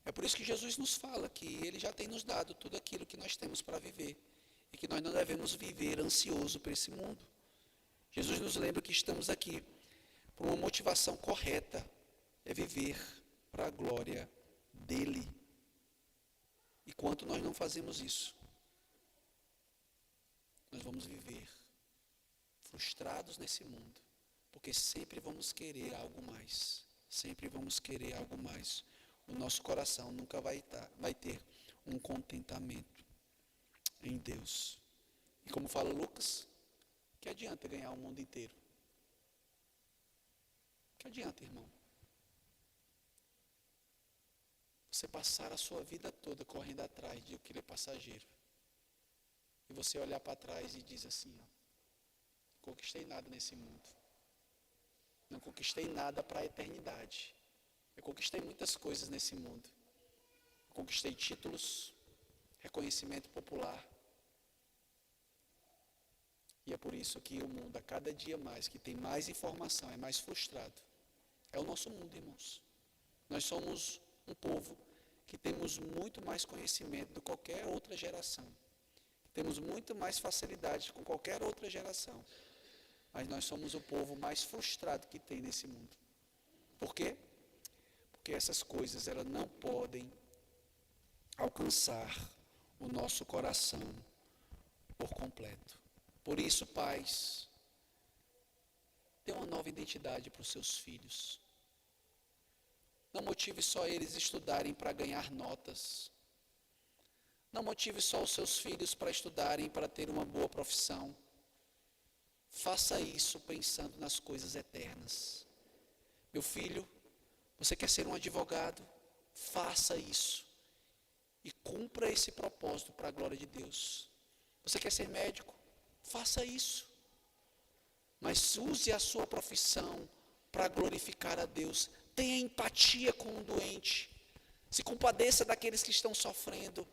É por isso que Jesus nos fala que Ele já tem nos dado tudo aquilo que nós temos para viver e que nós não devemos viver ansioso por esse mundo. Jesus nos lembra que estamos aqui por uma motivação correta, é viver para a glória dEle. E quanto nós não fazemos isso, nós vamos viver frustrados nesse mundo, porque sempre vamos querer algo mais, sempre vamos querer algo mais. O nosso coração nunca vai ter um contentamento em Deus. E como fala Lucas, que adianta ganhar o mundo inteiro? Que adianta, irmão? Você passar a sua vida toda correndo atrás de aquilo é passageiro. E você olhar para trás e diz assim, ó, não conquistei nada nesse mundo. Não conquistei nada para a eternidade. Eu conquistei muitas coisas nesse mundo. Eu conquistei títulos, reconhecimento popular. E é por isso que o mundo, a cada dia mais, que tem mais informação, é mais frustrado. É o nosso mundo, irmãos. Nós somos um povo que temos muito mais conhecimento do que qualquer outra geração. Temos muito mais facilidade com qualquer outra geração. Mas nós somos o povo mais frustrado que tem nesse mundo. Por quê? Porque essas coisas, elas não podem alcançar o nosso coração por completo. Por isso, pais, dê uma nova identidade para os seus filhos. Não motive só eles estudarem para ganhar notas. Não motive só os seus filhos para estudarem para ter uma boa profissão. Faça isso pensando nas coisas eternas. Meu filho, você quer ser um advogado? Faça isso. E cumpra esse propósito para a glória de Deus. Você quer ser médico? Faça isso. Mas use a sua profissão para glorificar a Deus. Tenha empatia com o doente. Se compadeça daqueles que estão sofrendo.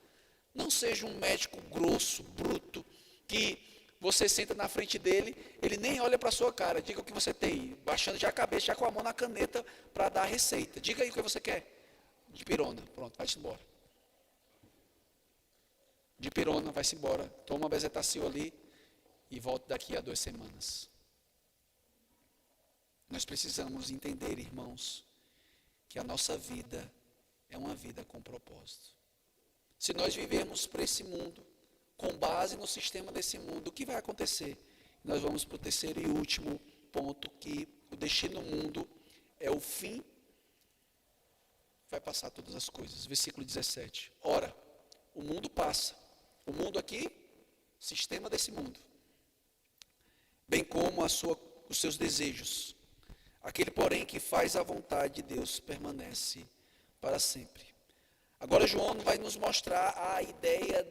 Não seja um médico grosso, bruto, que você senta na frente dele, ele nem olha para a sua cara. Diga o que você tem, baixando já a cabeça, já com a mão na caneta para dar a receita. Diga aí o que você quer. De pirona. Pronto, vai-se embora. dipirona, vai-se embora, toma bezetacil ali e volta daqui a 2 semanas. Nós precisamos entender, irmãos, que a nossa vida é uma vida com propósito. Se nós vivermos para esse mundo, com base no sistema desse mundo, o que vai acontecer? Nós vamos para o terceiro e último ponto, que o destino do mundo é o fim, vai passar todas as coisas. Versículo 17. Ora, o mundo passa. O mundo aqui, sistema desse mundo. Bem como os seus desejos. Aquele, porém, que faz a vontade de Deus permanece para sempre. Agora João vai nos mostrar a ideia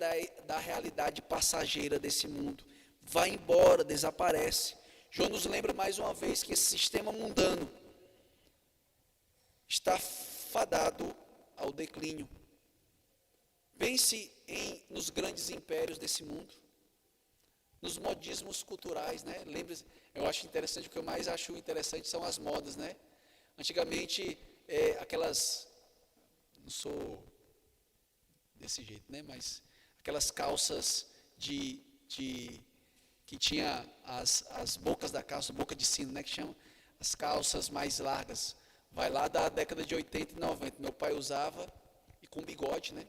da realidade passageira desse mundo. Vai embora, desaparece. João nos lembra mais uma vez que esse sistema mundano está fadado ao declínio. Pense nos grandes impérios desse mundo, nos modismos culturais, né? Lembre-se, eu acho interessante, o que eu mais acho interessante são as modas, né? Antigamente, aquelas, não sou desse jeito, né? Mas aquelas calças que tinha as bocas da calça, boca de sino, né? Que chama, as calças mais largas. Vai lá da década de 80 e 90, meu pai usava, e com bigode, né?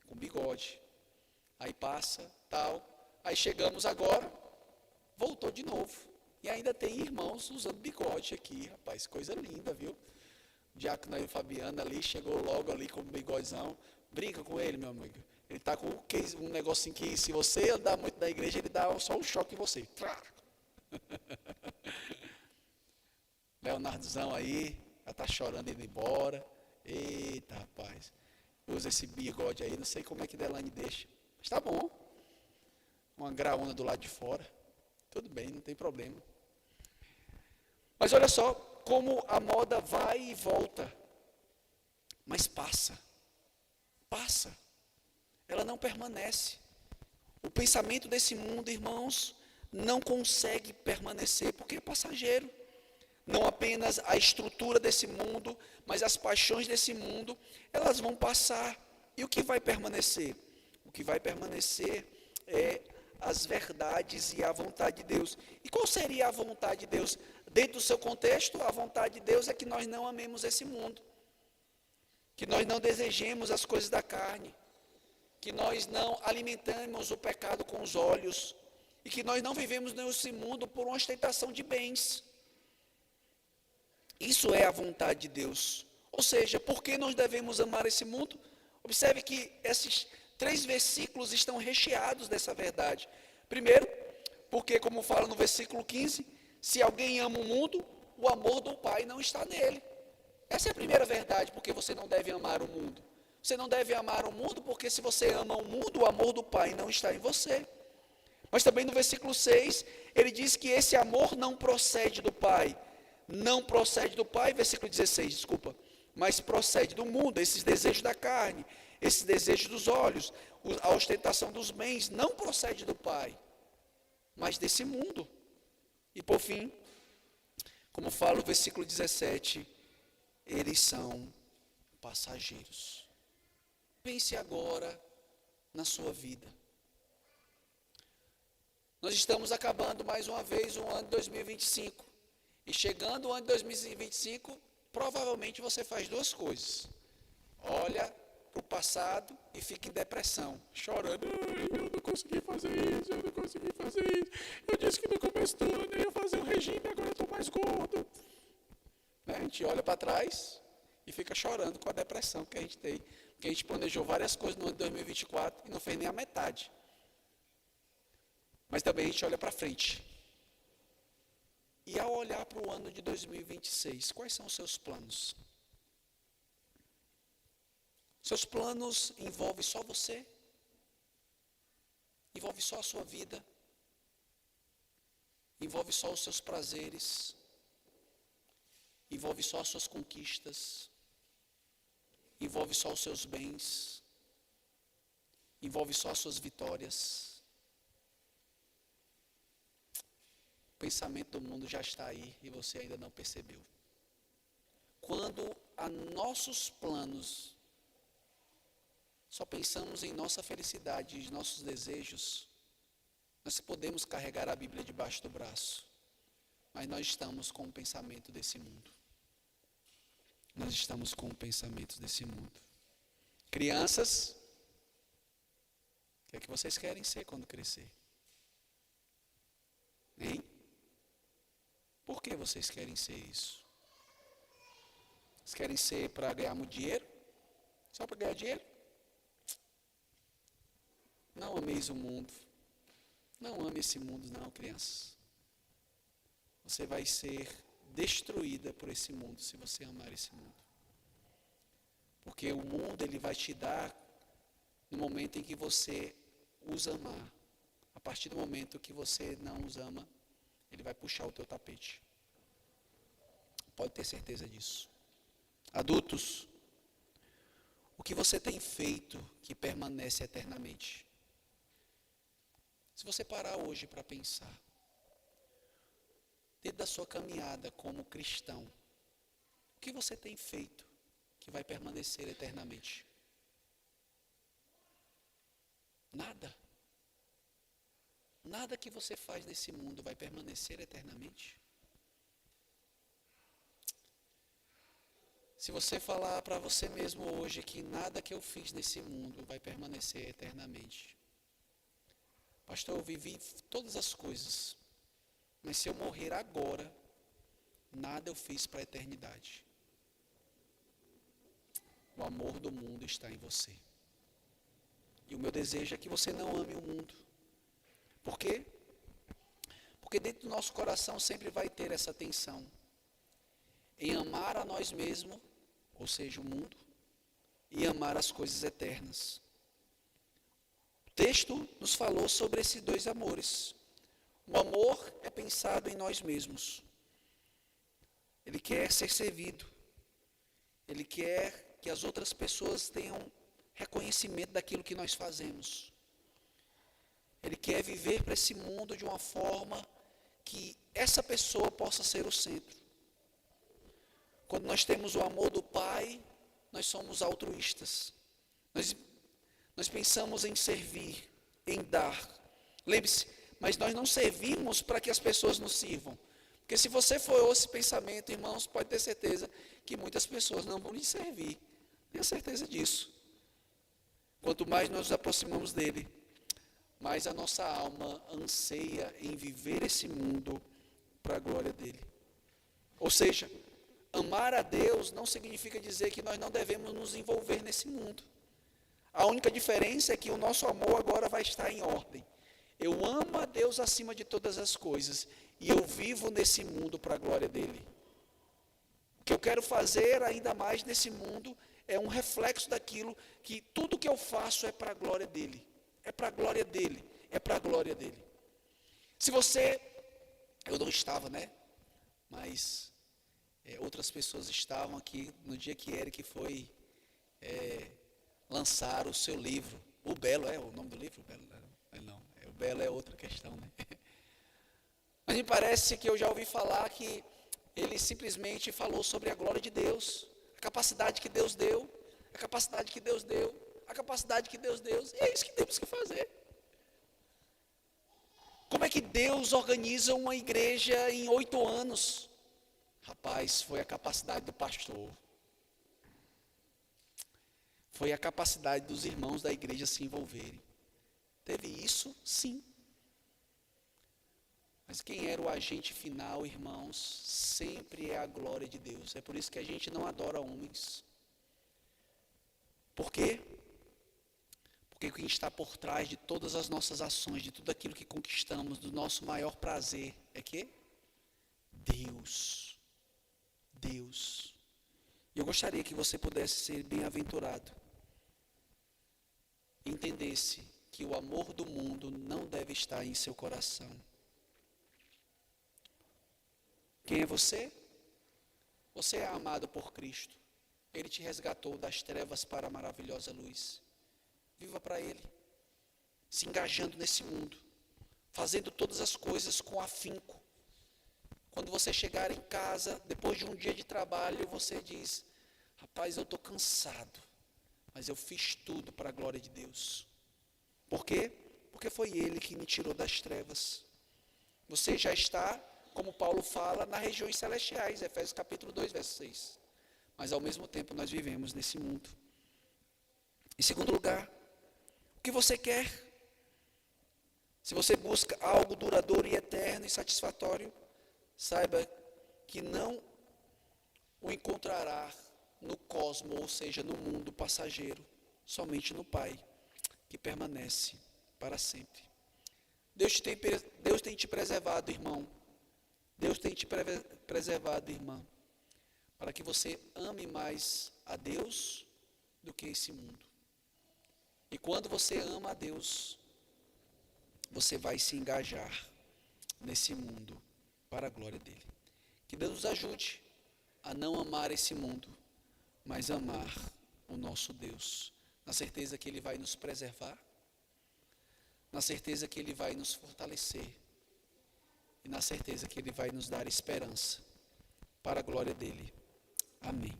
Com bigode. Aí passa, tal. Aí chegamos agora, voltou de novo. E ainda tem irmãos usando bigode aqui, rapaz, coisa linda, viu? O diácono aí, o Fabiano ali, chegou logo ali com o bigodezão. Brinca com ele, meu amigo. Ele está com um negocinho que, se você andar muito da igreja, ele dá só um choque em você. Leonardozão aí, já está chorando indo embora. Eita, rapaz. Usa esse bigode aí, não sei como é que Delane deixa. Mas tá bom. Uma graúna do lado de fora. Tudo bem, não tem problema. Mas olha só como a moda vai e volta. Mas passa. Passa. Ela não permanece. O pensamento desse mundo, irmãos, não consegue permanecer porque é passageiro. Não apenas a estrutura desse mundo, mas as paixões desse mundo, elas vão passar. E o que vai permanecer? O que vai permanecer é as verdades e a vontade de Deus. E qual seria a vontade de Deus? Dentro do seu contexto, a vontade de Deus é que nós não amemos esse mundo. Que nós não desejemos as coisas da carne. Que nós não alimentemos o pecado com os olhos. E que nós não vivemos nesse mundo por uma ostentação de bens. Isso é a vontade de Deus. Ou seja, por que nós devemos amar esse mundo? Observe que esses 3 versículos estão recheados dessa verdade. Primeiro, porque como fala no versículo 15, se alguém ama o mundo, o amor do Pai não está nele. Essa é a primeira verdade, porque você não deve amar o mundo. Você não deve amar o mundo, porque se você ama o mundo, o amor do Pai não está em você. Mas também no versículo 6, ele diz que esse amor não procede do Pai. Não procede do Pai, versículo 16, desculpa. Mas procede do mundo, esses desejos da carne, esses desejos dos olhos, a ostentação dos bens, não procede do Pai, mas desse mundo. E por fim, como fala o versículo 17, eles são passageiros. Pense agora na sua vida. Nós estamos acabando mais uma vez o ano de 2025. E chegando o ano de 2025, provavelmente você faz 2 coisas. Olha para o passado e fica em depressão, chorando. Eu não consegui fazer isso, eu não consegui fazer isso. Eu disse que no começo do ano eu ia fazer um regime, agora eu estou mais gordo. Né? A gente olha para trás e fica chorando com a depressão que a gente tem. Porque a gente planejou várias coisas no ano de 2024 e não fez nem a metade. Mas também a gente olha para frente. E ao olhar para o ano de 2026, quais são os seus planos? Seus planos envolvem só você? Envolve só a sua vida? Envolve só os seus prazeres? Envolve só as suas conquistas? Envolve só os seus bens? Envolve só as suas vitórias? O pensamento do mundo já está aí e você ainda não percebeu. Quando a nossos planos só pensamos em nossa felicidade e nossos desejos, nós podemos carregar a Bíblia debaixo do braço, mas nós estamos com o pensamento desse mundo. Nós estamos com o pensamento desse mundo. Crianças, o que é que vocês querem ser quando crescer? Hein? Por que vocês querem ser isso? Vocês querem ser para ganhar muito dinheiro? Só para ganhar dinheiro? Não ameis o mundo. Não ame esse mundo não, crianças. Você vai ser destruída por esse mundo se você amar esse mundo. Porque o mundo ele vai te dar no momento em que você os amar. A partir do momento que você não os ama, ele vai puxar o teu tapete. Pode ter certeza disso. Adultos, o que você tem feito que permanece eternamente? Se você parar hoje para pensar, dentro da sua caminhada como cristão, o que você tem feito que vai permanecer eternamente? Nada. Nada que você faz nesse mundo vai permanecer eternamente. Se você falar para você mesmo hoje que nada que eu fiz nesse mundo vai permanecer eternamente. Pastor, eu vivi todas as coisas, mas se eu morrer agora, nada eu fiz para a eternidade. O amor do mundo está em você. E o meu desejo é que você não ame o mundo. Por quê? Porque dentro do nosso coração sempre vai ter essa tensão em amar a nós mesmos, ou seja, o mundo, e amar as coisas eternas. O texto nos falou sobre esses dois amores. O amor é pensado em nós mesmos. Ele quer ser servido. Ele quer que as outras pessoas tenham reconhecimento daquilo que nós fazemos. Ele quer viver para esse mundo de uma forma que essa pessoa possa ser o centro. Quando nós temos o amor do Pai, nós somos altruístas. Nós pensamos em servir, em dar. Lembre-se, mas nós não servimos para que as pessoas nos sirvam. Porque se você for esse pensamento, irmãos, pode ter certeza que muitas pessoas não vão lhe servir. Tenha certeza disso. Quanto mais nós nos aproximamos dele, mais a nossa alma anseia em viver esse mundo para a glória dele. Ou seja, amar a Deus não significa dizer que nós não devemos nos envolver nesse mundo. A única diferença é que o nosso amor agora vai estar em ordem. Eu amo a Deus acima de todas as coisas e eu vivo nesse mundo para a glória dele. O que eu quero fazer ainda mais nesse mundo é um reflexo daquilo que tudo que eu faço é para a glória dele. É para a glória dele. É para a glória dele. Se você... Eu não estava, né? Mas outras pessoas estavam aqui no dia que Eric foi lançar o seu livro. O Belo é o nome do livro? O Belo não. O Belo é outra questão, né? Mas me parece que eu já ouvi falar que ele simplesmente falou sobre a glória de Deus, a capacidade que Deus deu, a capacidade que Deus deu, a capacidade que Deus deu, e é isso que temos que fazer. Como é que Deus organiza uma igreja em 8 anos? Rapaz, foi a capacidade do pastor. Foi a capacidade dos irmãos da igreja se envolverem. Teve isso? Sim. Mas quem era o agente final, irmãos, sempre é a glória de Deus. É por isso que a gente não adora homens. Por quê? Porque quem está por trás de todas as nossas ações, de tudo aquilo que conquistamos, do nosso maior prazer, é que? Deus. Deus. E eu gostaria que você pudesse ser bem-aventurado. Entendesse que o amor do mundo não deve estar em seu coração. Quem é você? Você é amado por Cristo. Ele te resgatou das trevas para a maravilhosa luz. Viva para Ele, se engajando nesse mundo, fazendo todas as coisas com afinco. Quando você chegar em casa, depois de um dia de trabalho, você diz: rapaz, eu estou cansado, mas eu fiz tudo para a glória de Deus. Por quê? Porque foi Ele que me tirou das trevas. Você já está, como Paulo fala, nas regiões celestiais, Efésios capítulo 2, verso 6. Mas ao mesmo tempo nós vivemos nesse mundo. Em segundo lugar, o que você quer? Se você busca algo duradouro e eterno e satisfatório, saiba que não o encontrará no cosmos, ou seja, no mundo passageiro, somente no Pai, que permanece para sempre. Deus tem te preservado, irmão. Deus tem te preservado, irmã, para que você ame mais a Deus do que esse mundo. E quando você ama a Deus, você vai se engajar nesse mundo para a glória dele. Que Deus nos ajude a não amar esse mundo, mas amar o nosso Deus, na certeza que Ele vai nos preservar, na certeza que Ele vai nos fortalecer e na certeza que Ele vai nos dar esperança para a glória dele. Amém.